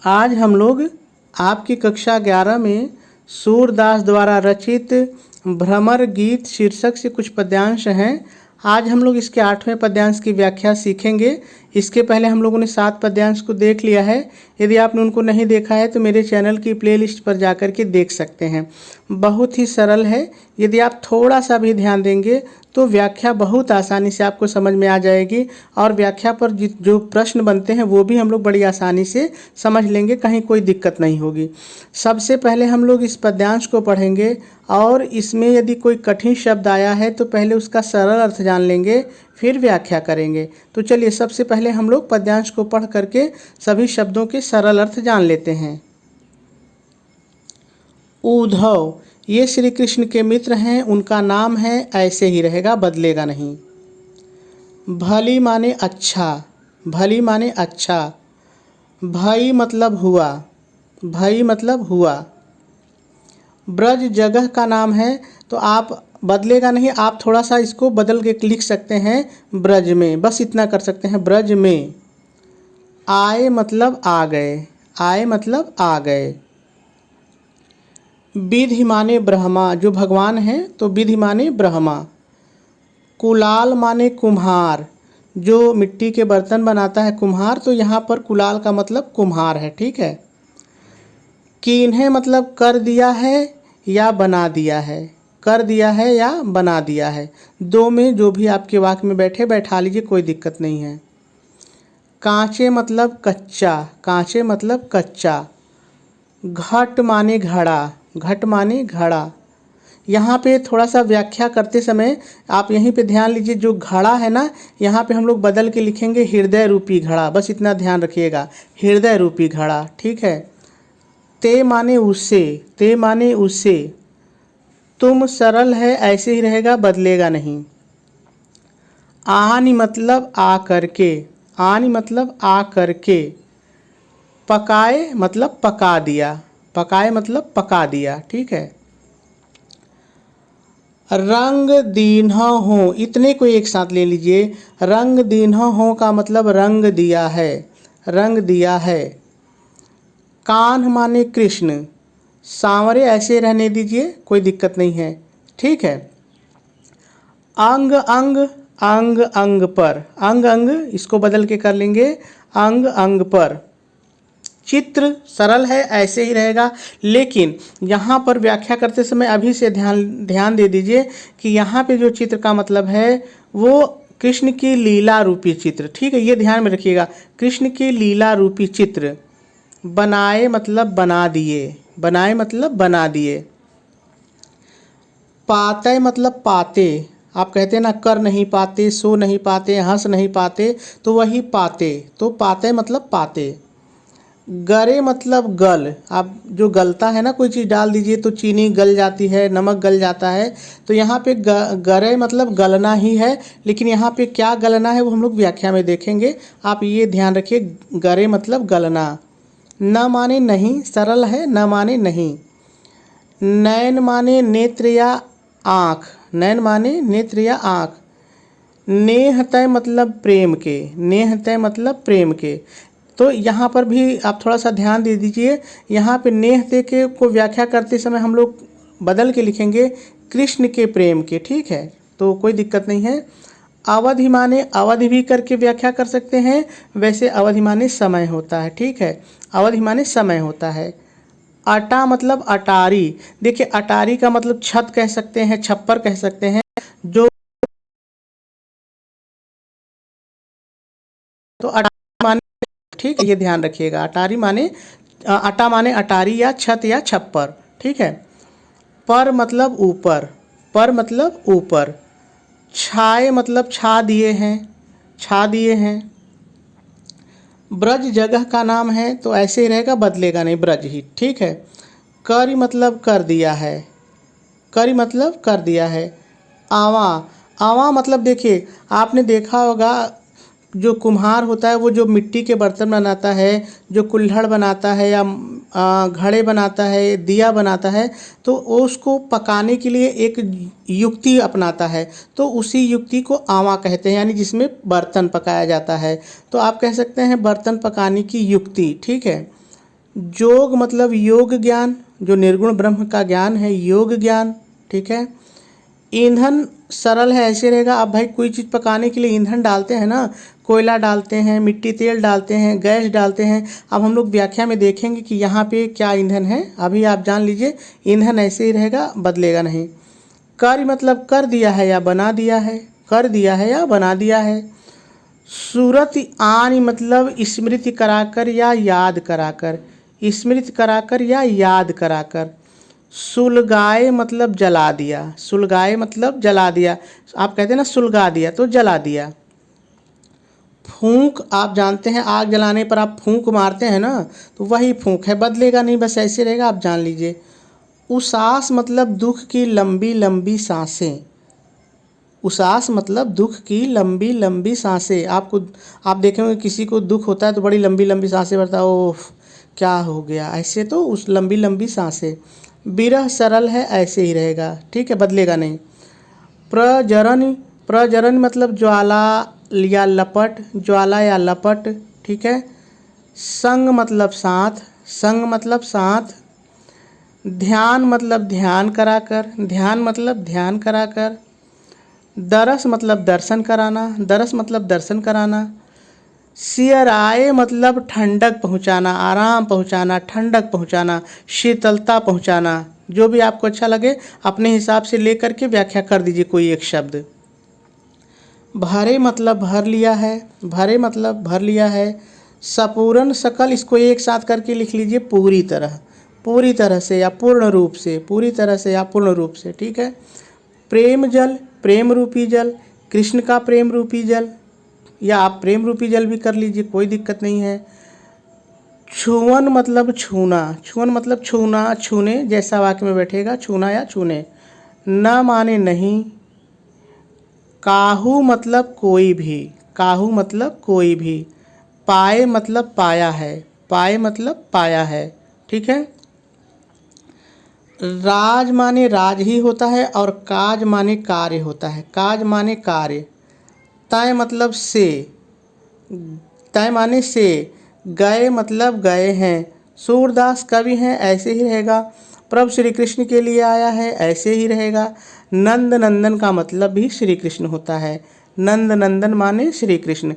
आज हम लोग आपकी कक्षा 11 में सूरदास द्वारा रचित भ्रमर गीत शीर्षक से कुछ पद्यांश हैं। आज हम लोग इसके 8वें पद्यांश की व्याख्या सीखेंगे। इसके पहले हम लोगों ने 7 पद्यांश को देख लिया है। यदि आपने उनको नहीं देखा है तो मेरे चैनल की प्लेलिस्ट पर जाकर के देख सकते हैं। बहुत ही सरल है। यदि आप थोड़ा सा भी ध्यान देंगे तो व्याख्या बहुत आसानी से आपको समझ में आ जाएगी और व्याख्या पर जो प्रश्न बनते हैं वो भी हम लोग बड़ी आसानी से समझ लेंगे, कहीं कोई दिक्कत नहीं होगी। सबसे पहले हम लोग इस पद्यांश को पढ़ेंगे और इसमें यदि कोई कठिन शब्द आया है तो पहले उसका सरल अर्थ जान लेंगे, फिर व्याख्या करेंगे। तो चलिए सबसे पहले हम लोग पद्यांश को पढ़ करके सभी शब्दों के सरल अर्थ जान लेते हैं। उद्धव ये श्री कृष्ण के मित्र हैं, उनका नाम है, ऐसे ही रहेगा, बदलेगा नहीं। भली माने अच्छा, भली माने अच्छा। भई मतलब हुआ, भई मतलब हुआ। ब्रज जगह का नाम है तो आप बदलेगा नहीं, आप थोड़ा सा इसको बदल के लिख सकते हैं ब्रज में, बस इतना कर सकते हैं ब्रज में। आए मतलब आ गए, आए मतलब आ गए। विधि माने ब्रह्मा, जो भगवान हैं तो विधि माने ब्रह्मा। कुलाल माने कुम्हार, जो मिट्टी के बर्तन बनाता है कुम्हार, तो यहाँ पर कुलाल का मतलब कुम्हार है, ठीक है। कीन्हे मतलब कर दिया है या बना दिया है, कर दिया है या बना दिया है। दो में जो भी आपके वाक्य में बैठे बैठा लीजिए, कोई दिक्कत नहीं है। कांचे मतलब कच्चा, कांचे मतलब कच्चा। घट माने घड़ा, घट माने घड़ा। यहाँ पे थोड़ा सा व्याख्या करते समय आप यहीं पे ध्यान लीजिए, जो घड़ा है ना, यहाँ पे हम लोग बदल के लिखेंगे हृदय रूपी घड़ा, बस इतना ध्यान रखिएगा, हृदय रूपी घड़ा, ठीक है। ते माने उससे, ते माने उससे। तुम सरल है, ऐसे ही रहेगा, बदलेगा नहीं। आनी मतलब आ करके, आनी मतलब आ करके। पकाए मतलब पका दिया, पकाए मतलब पका दिया, ठीक है। रंग दीन्हा हो, इतने को एक साथ ले लीजिए। रंग दीन्हा हो का मतलब रंग दिया है, रंग दिया है। कान्ह माने कृष्ण, सांवरे ऐसे रहने दीजिए, कोई दिक्कत नहीं है, ठीक है। अंग अंग, अंग अंग पर, अंग अंग इसको बदल के कर लेंगे अंग अंग पर। चित्र सरल है, ऐसे ही रहेगा, लेकिन यहाँ पर व्याख्या करते समय अभी से ध्यान दे दीजिए कि यहाँ पे जो चित्र का मतलब है वो कृष्ण की लीला रूपी चित्र, ठीक है, ये ध्यान में रखिएगा, कृष्ण की लीला रूपी चित्र। बनाए मतलब बना दिए, बनाए मतलब बना दिए। पाते मतलब पाते, आप कहते हैं ना कर नहीं पाते, सो नहीं पाते, हंस नहीं पाते, तो वही पाते, तो पाते मतलब पाते। गरे मतलब गल, आप जो गलता है ना, कोई चीज़ डाल दीजिए तो चीनी गल जाती है, नमक गल जाता है, तो यहाँ पे गरे मतलब गलना ही है, लेकिन यहाँ पे क्या गलना है वो हम लोग व्याख्या में देखेंगे, आप ये ध्यान रखिए, गरे मतलब गलना। न माने नहीं, सरल है, न माने नहीं। नयन माने नेत्र या आँख, नयन माने नेत्र या आँख। नेह तय मतलब प्रेम के, नेह तय मतलब प्रेम के, तो यहाँ पर भी आप थोड़ा सा ध्यान दे दीजिए, यहाँ पे नेह तय के को व्याख्या करते समय हम लोग बदल के लिखेंगे कृष्ण के प्रेम के, ठीक है, तो कोई दिक्कत नहीं है। अवधि माने अवधि भी करके व्याख्या कर सकते हैं, वैसे अवधि माने समय होता है, ठीक है, अवधि माने समय होता है। अटा मतलब अटारी, देखिए अटारी का मतलब छत कह सकते हैं, छप्पर कह सकते हैं, जो तो अटारी माने, ठीक है, ये ध्यान रखिएगा, अटारी माने अटा माने अटारी या छत या छप्पर, ठीक है। पर मतलब ऊपर, पर मतलब ऊपर। छाए मतलब छा दिए हैं, छा दिए हैं। ब्रज जगह का नाम है तो ऐसे ही रहेगा, बदलेगा नहीं, ब्रज ही, ठीक है। करी मतलब कर दिया है, करी मतलब कर दिया है। आवा, आवा मतलब देखिए आपने देखा होगा, जो कुम्हार होता है वो जो मिट्टी के बर्तन बनाता है, जो कुल्हड़ बनाता है या घड़े बनाता है, दिया बनाता है, तो वो उसको पकाने के लिए एक युक्ति अपनाता है, तो उसी युक्ति को आवा कहते हैं, यानी जिसमें बर्तन पकाया जाता है, तो आप कह सकते हैं बर्तन पकाने की युक्ति, ठीक है। जोग मतलब योग ज्ञान, जो निर्गुण ब्रह्म का ज्ञान है, योग ज्ञान। ठीक है। ईंधन सरल है, ऐसे रहेगा। अब भाई कोई चीज़ पकाने के लिए ईंधन डालते हैं ना, कोयला डालते हैं, मिट्टी तेल डालते हैं, गैस डालते हैं। अब हम लोग व्याख्या में देखेंगे कि यहाँ पे क्या ईंधन है। अभी आप जान लीजिए ईंधन ऐसे ही रहेगा, बदलेगा नहीं। कार्य मतलब कर दिया है या बना दिया है, कर दिया है या बना दिया है। सूरत आनी मतलब स्मृति कराकर या याद कराकर, स्मृति कराकर या याद कराकर। सुलगाए मतलब जला दिया, सुलगाए मतलब जला दिया। आप कहते हैं ना सुलगा दिया, तो जला दिया। फूंक आप जानते हैं, आग जलाने पर आप फूंक मारते हैं ना, तो वही फूंक है, बदलेगा नहीं, बस ऐसे रहेगा, आप जान लीजिए। उसास मतलब दुख की लंबी लंबी सांसें, उसास मतलब दुख की लंबी लंबी सांसें। आप देखेंगे किसी को दुख होता है तो बड़ी लंबी लंबी सांसें भरता है, ओह क्या हो गया, ऐसे तो उस लंबी लंबी सांसें। विरह सरल है, ऐसे ही रहेगा, ठीक है, बदलेगा नहीं। प्रजरन, प्रजरन मतलब ज्वाला या लपट, ज्वाला या लपट। ठीक है। संग मतलब साथ, संग मतलब साथ। ध्यान मतलब ध्यान कराकर, ध्यान मतलब ध्यान कराकर। दरस मतलब दर्शन कराना, दरस मतलब दर्शन कराना। सियराए मतलब ठंडक पहुंचाना, आराम पहुंचाना, ठंडक पहुंचाना, शीतलता पहुंचाना। जो भी आपको अच्छा लगे अपने हिसाब से लेकर के व्याख्या कर दीजिए कोई एक शब्द। भरे मतलब भर लिया है, भरे मतलब भर लिया है। सपूरन सकल, इसको एक साथ करके लिख लीजिए पूरी तरह, पूरी तरह से या पूर्ण रूप से, पूरी तरह से या पूर्ण रूप से। ठीक है। प्रेम जल, प्रेम रूपी जल, कृष्ण का प्रेम रूपी जल, या आप प्रेम रूपी जल भी कर लीजिए, कोई दिक्कत नहीं है। छुअन मतलब छूना, छुअन मतलब छूना, छूने जैसा वाक्य में बैठेगा, छूना या छूने। न माने नहीं। काहू मतलब कोई भी, काहू मतलब कोई भी। पाए मतलब पाया है, पाए मतलब पाया है। ठीक है। राज माने राज ही होता है और काज माने कार्य होता है, काज माने कार्य। तय मतलब से, तय माने से। गए मतलब गए हैं। सूरदास कवि हैं, ऐसे ही रहेगा। प्रभु श्री कृष्ण के लिए आया है, ऐसे ही रहेगा। नंद नंदन का मतलब भी श्री कृष्ण होता है, नंद नंदन माने श्री कृष्ण।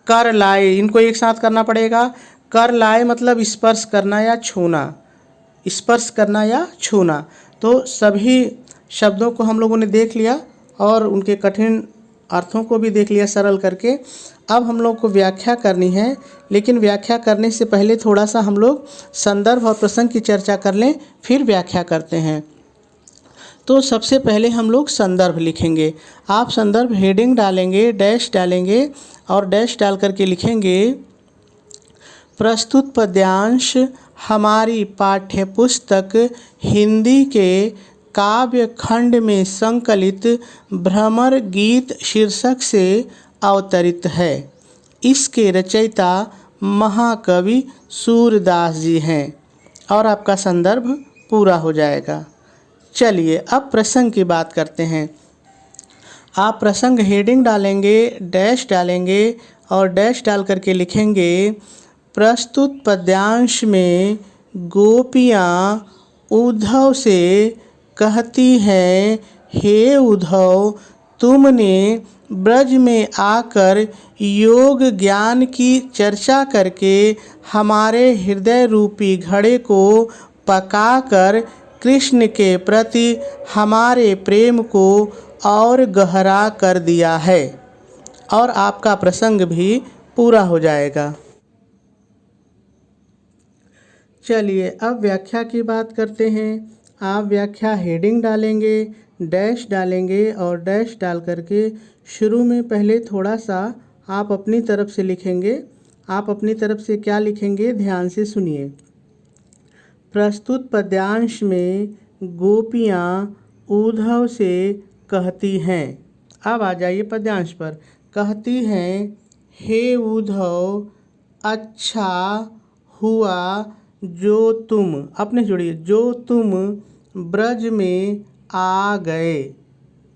कर लाए, इनको एक साथ करना पड़ेगा। कर लाए मतलब स्पर्श करना या छूना, स्पर्श करना या छूना। तो सभी शब्दों को हम लोगों ने देख लिया और उनके कठिन अर्थों को भी देख लिया सरल करके। अब हम लोग को व्याख्या करनी है, लेकिन व्याख्या करने से पहले थोड़ा सा हम लोग संदर्भ और प्रसंग की चर्चा कर लें, फिर व्याख्या करते हैं। तो सबसे पहले हम लोग संदर्भ लिखेंगे। आप संदर्भ हेडिंग डालेंगे, डैश डालेंगे और डैश डाल करके लिखेंगे प्रस्तुत पद्यांश हमारी पाठ्यपुस्तक हिंदी के काव्य खंड में संकलित भ्रमर गीत शीर्षक से अवतरित है। इसके रचयिता महाकवि सूरदास जी हैं और आपका संदर्भ पूरा हो जाएगा। चलिए अब प्रसंग की बात करते हैं। आप प्रसंग हेडिंग डालेंगे, डैश डालेंगे और डैश डाल करके लिखेंगे प्रस्तुत पद्यांश में गोपियाँ उद्धव से कहती हैं, हे उद्धव, तुमने ब्रज में आकर योग ज्ञान की चर्चा करके हमारे हृदय रूपी घड़े को पकाकर कृष्ण के प्रति हमारे प्रेम को और गहरा कर दिया है। और आपका प्रसंग भी पूरा हो जाएगा। चलिए अब व्याख्या की बात करते हैं। आप व्याख्या हेडिंग डालेंगे, डैश डालेंगे और डैश डाल करके शुरू में पहले थोड़ा सा आप अपनी तरफ से लिखेंगे। आप अपनी तरफ से क्या लिखेंगे, ध्यान से सुनिए। प्रस्तुत पद्यांश में गोपियाँ उद्धव से कहती हैं। अब आ जाइए पद्यांश पर। कहती हैं, हे उद्धव, अच्छा हुआ जो तुम, अपने जोड़िए, जो तुम ब्रज में आ गए,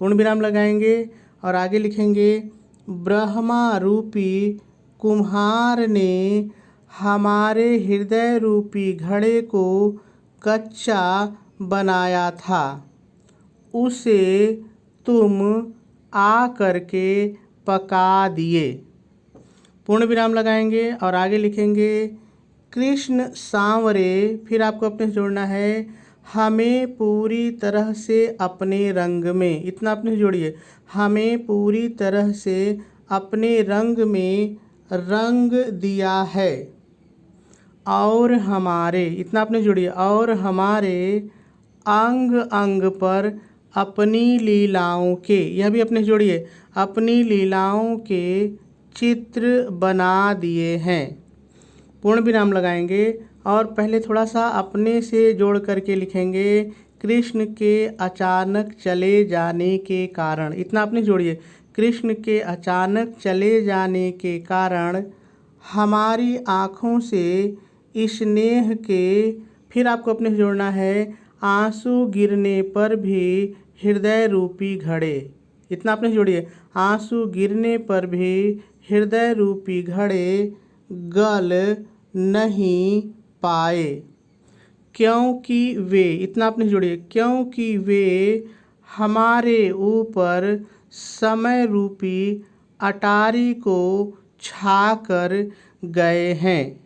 पूर्ण विराम लगाएंगे और आगे लिखेंगे ब्रह्मा रूपी कुम्हार ने हमारे हृदय रूपी घड़े को कच्चा बनाया था, उसे तुम आ करके पका दिए। पूर्ण विराम लगाएंगे और आगे लिखेंगे कृष्ण सांवरे, फिर आपको अपने से जोड़ना है हमें पूरी तरह से अपने रंग में, इतना अपने से जोड़िए, हमें पूरी तरह से अपने रंग में रंग दिया है, और हमारे, इतना अपने जोड़िए, और हमारे अंग अंग पर अपनी लीलाओं के, यह भी अपने जोड़िए, अपनी लीलाओं के चित्र बना दिए हैं। पूर्ण विराम लगाएंगे और पहले थोड़ा सा अपने से जोड़ करके लिखेंगे कृष्ण के अचानक चले जाने के कारण, इतना अपने जोड़िए, कृष्ण के अचानक चले जाने के कारण हमारी आँखों से स्नेह के, फिर आपको अपने से जोड़ना है आंसू गिरने पर भी हृदय रूपी घड़े, इतना अपने जोड़िए, आंसू गिरने पर भी हृदय रूपी घड़े गल नहीं पाए, क्योंकि वे, इतना अपने जोड़िए, क्योंकि वे हमारे ऊपर समय रूपी अटारी को छाकर गए हैं।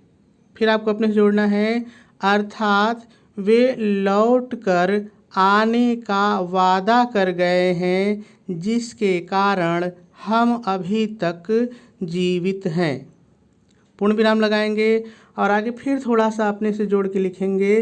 फिर आपको अपने से जोड़ना है अर्थात वे लौट कर आने का वादा कर गए हैं, जिसके कारण हम अभी तक जीवित हैं। पूर्ण विराम लगाएंगे और आगे फिर थोड़ा सा अपने से जोड़ के लिखेंगे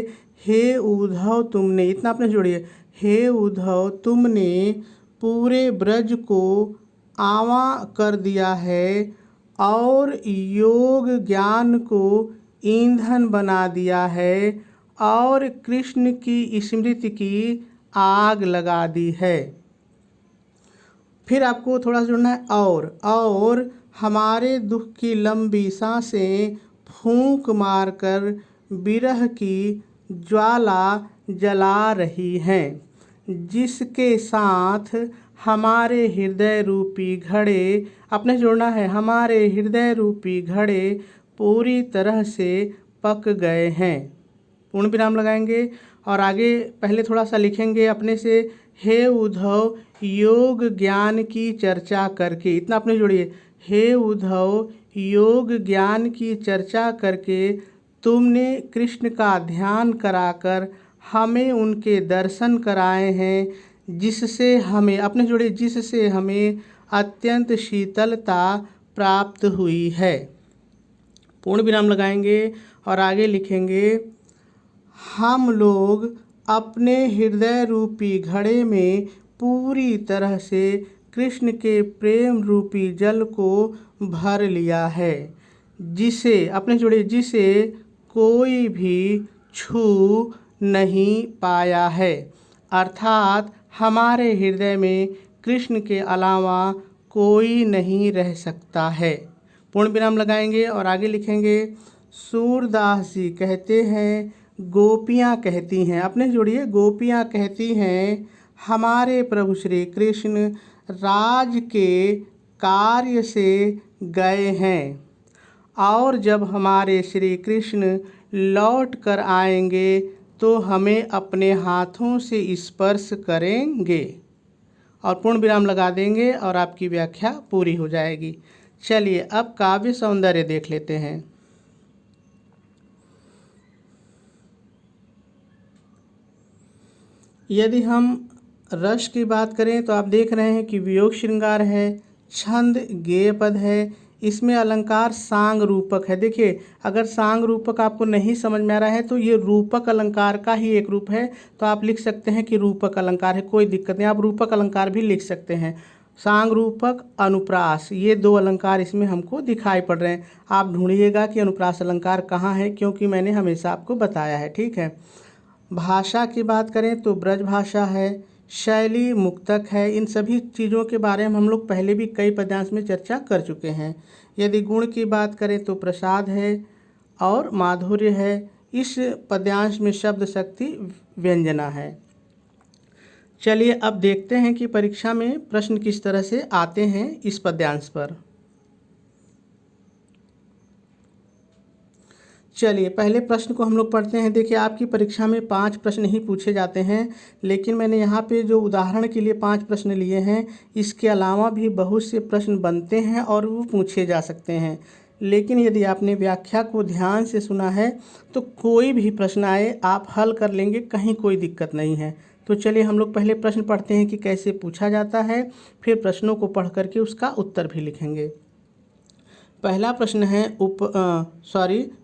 हे उद्धव तुमने, इतना अपने जोड़िए, हे उद्धव तुमने पूरे ब्रज को आवा कर दिया है और योग ज्ञान को ईंधन बना दिया है और कृष्ण की स्मृति की आग लगा दी है। फिर आपको थोड़ा सा जोड़ना है और हमारे दुख की लंबी सांसें फूंक मारकर विरह की ज्वाला जला रही हैं, जिसके साथ हमारे हृदय रूपी घड़े, अपने जोड़ना है, हमारे हृदय रूपी घड़े पूरी तरह से पक गए हैं। पूर्ण विराम लगाएंगे और आगे पहले थोड़ा सा लिखेंगे अपने से हे उद्धव योग ज्ञान की चर्चा करके, इतना अपने जोड़िए, हे उद्धव योग ज्ञान की चर्चा करके तुमने कृष्ण का ध्यान कराकर हमें उनके दर्शन कराए हैं, जिससे हमें, अपने जोड़िए, जिससे हमें अत्यंत शीतलता प्राप्त हुई है। पूर्ण विराम लगाएंगे और आगे लिखेंगे हम लोग अपने हृदय रूपी घड़े में पूरी तरह से कृष्ण के प्रेम रूपी जल को भर लिया है, जिसे, अपने जोड़िए, जिसे कोई भी छू नहीं पाया है, अर्थात हमारे हृदय में कृष्ण के अलावा कोई नहीं रह सकता है। पूर्ण विराम लगाएंगे और आगे लिखेंगे सूरदास जी कहते हैं गोपियाँ कहती हैं, अपने जोड़िए, गोपियाँ कहती हैं हमारे प्रभु श्री कृष्ण राज के कार्य से गए हैं और जब हमारे श्री कृष्ण लौट कर आएंगे तो हमें अपने हाथों से स्पर्श करेंगे, और पूर्ण विराम लगा देंगे और आपकी व्याख्या पूरी हो जाएगी। चलिए अब काव्य सौंदर्य देख लेते हैं। यदि हम रस की बात करें तो आप देख रहे हैं कि वियोग श्रृंगार है, छंद गेय पद है, इसमें अलंकार सांग रूपक है। देखिए अगर सांग रूपक आपको नहीं समझ में आ रहा है तो ये रूपक अलंकार का ही एक रूप है, तो आप लिख सकते हैं कि रूपक अलंकार है, कोई दिक्कत नहीं, आप रूपक अलंकार भी लिख सकते हैं। सांग रूपक अनुप्रास, ये दो अलंकार इसमें हमको दिखाई पड़ रहे हैं। आप ढूंढिएगा कि अनुप्रास अलंकार कहाँ है, क्योंकि मैंने हमेशा आपको बताया है, ठीक है। भाषा की बात करें तो ब्रज भाषा है, शैली मुक्तक है। इन सभी चीज़ों के बारे में हम लोग पहले भी कई पद्यांश में चर्चा कर चुके हैं। यदि गुण की बात करें तो प्रसाद है और माधुर्य है। इस पद्यांश में शब्द शक्ति व्यंजना है। चलिए अब देखते हैं कि परीक्षा में प्रश्न किस तरह से आते हैं इस पद्यांश पर। चलिए पहले प्रश्न को हम लोग पढ़ते हैं। देखिए आपकी परीक्षा में 5 प्रश्न ही पूछे जाते हैं, लेकिन मैंने यहाँ पे जो उदाहरण के लिए 5 प्रश्न लिए हैं, इसके अलावा भी बहुत से प्रश्न बनते हैं और वो पूछे जा सकते हैं। लेकिन यदि आपने व्याख्या को ध्यान से सुना है तो कोई भी प्रश्न आए आप हल कर लेंगे, कहीं कोई दिक्कत नहीं है। तो चलिए हम लोग पहले प्रश्न पढ़ते हैं कि कैसे पूछा जाता है, फिर प्रश्नों को पढ़ करके उसका उत्तर भी लिखेंगे। पहला प्रश्न है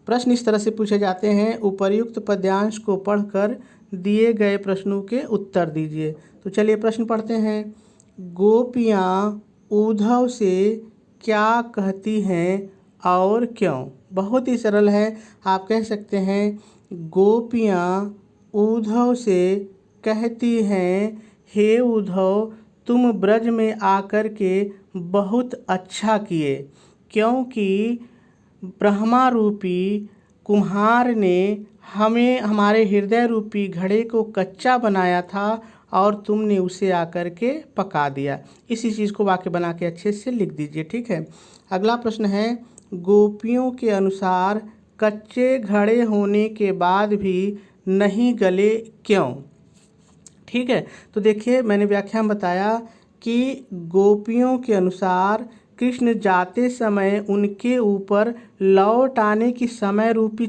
प्रश्न इस तरह से पूछे जाते हैं, उपर्युक्त पद्यांश को पढ़कर दिए गए प्रश्नों के उत्तर दीजिए। तो चलिए प्रश्न पढ़ते हैं। गोपियाँ उद्धव से क्या कहती हैं और क्यों? बहुत ही सरल है। आप कह सकते हैं गोपियाँ उद्धव से कहती हैं, हे उद्धव तुम ब्रज में आकर के बहुत अच्छा किए, क्योंकि ब्रह्मा रूपी कुम्हार ने हमें हमारे हृदय रूपी घड़े को कच्चा बनाया था और तुमने उसे आकर के पका दिया। इसी चीज़ को वाक्य बना के अच्छे से लिख दीजिए, ठीक है। अगला प्रश्न है, गोपियों के अनुसार कच्चे घड़े होने के बाद भी नहीं गले क्यों? ठीक है, तो देखिए मैंने व्याख्या में बताया कि गोपियों के अनुसार कृष्ण जाते समय उनके ऊपर लौट आने की समय रूपी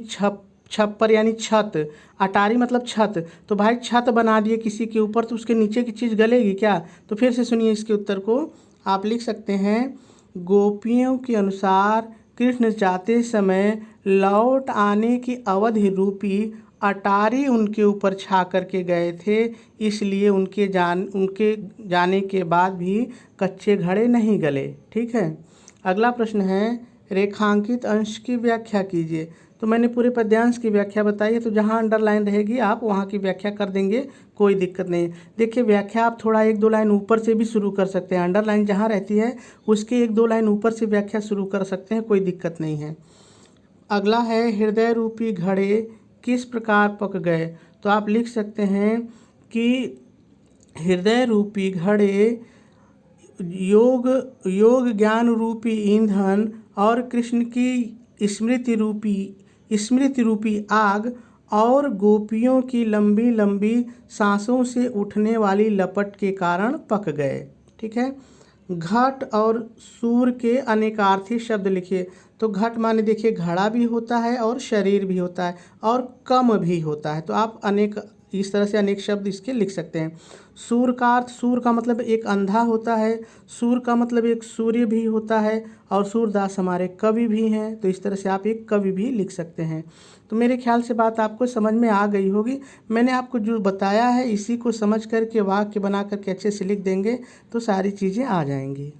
छप्पर यानी छत, अटारी मतलब छत, तो भाई छत बना दिए किसी के ऊपर तो उसके नीचे की चीज़ गलेगी क्या? तो फिर से सुनिए इसके उत्तर को। आप लिख सकते हैं गोपियों के अनुसार कृष्ण जाते समय लौट आने की अवधि रूपी अटारी उनके ऊपर छा करके गए थे, इसलिए उनके जाने के बाद भी कच्चे घड़े नहीं गले। ठीक है। अगला प्रश्न है, रेखांकित अंश की व्याख्या कीजिए। तो मैंने पूरे पद्यांश की व्याख्या बताई है, तो जहाँ अंडरलाइन रहेगी आप वहाँ की व्याख्या कर देंगे, कोई दिक्कत नहीं। देखिए व्याख्या आप थोड़ा 1-2 लाइन ऊपर से भी शुरू कर सकते हैं। अंडरलाइन जहाँ रहती है उसके 1-2 लाइन ऊपर से व्याख्या शुरू कर सकते हैं, कोई दिक्कत नहीं है। अगला है, हृदय रूपी घड़े किस प्रकार पक गए? तो आप लिख सकते हैं कि हृदय रूपी घड़े योग ज्ञान रूपी ईंधन और कृष्ण की स्मृति रूपी आग और गोपियों की लंबी लंबी सांसों से उठने वाली लपट के कारण पक गए। ठीक है। घट और सूर के अनेकार्थी शब्द लिखिए। तो घट माने देखिए घड़ा भी होता है और शरीर भी होता है और कम भी होता है, तो आप इस तरह से अनेक शब्द इसके लिख सकते हैं। सूर का अर्थ, सूर का मतलब एक अंधा होता है, सूर का मतलब एक सूर्य भी होता है और सूरदास हमारे कवि भी हैं, तो इस तरह से आप एक कवि भी लिख सकते हैं। तो मेरे ख्याल से बात आपको समझ में आ गई होगी। मैंने आपको जो बताया है इसी को समझ करके वाक्य बना करके अच्छे से लिख देंगे तो सारी चीज़ें आ जाएंगी।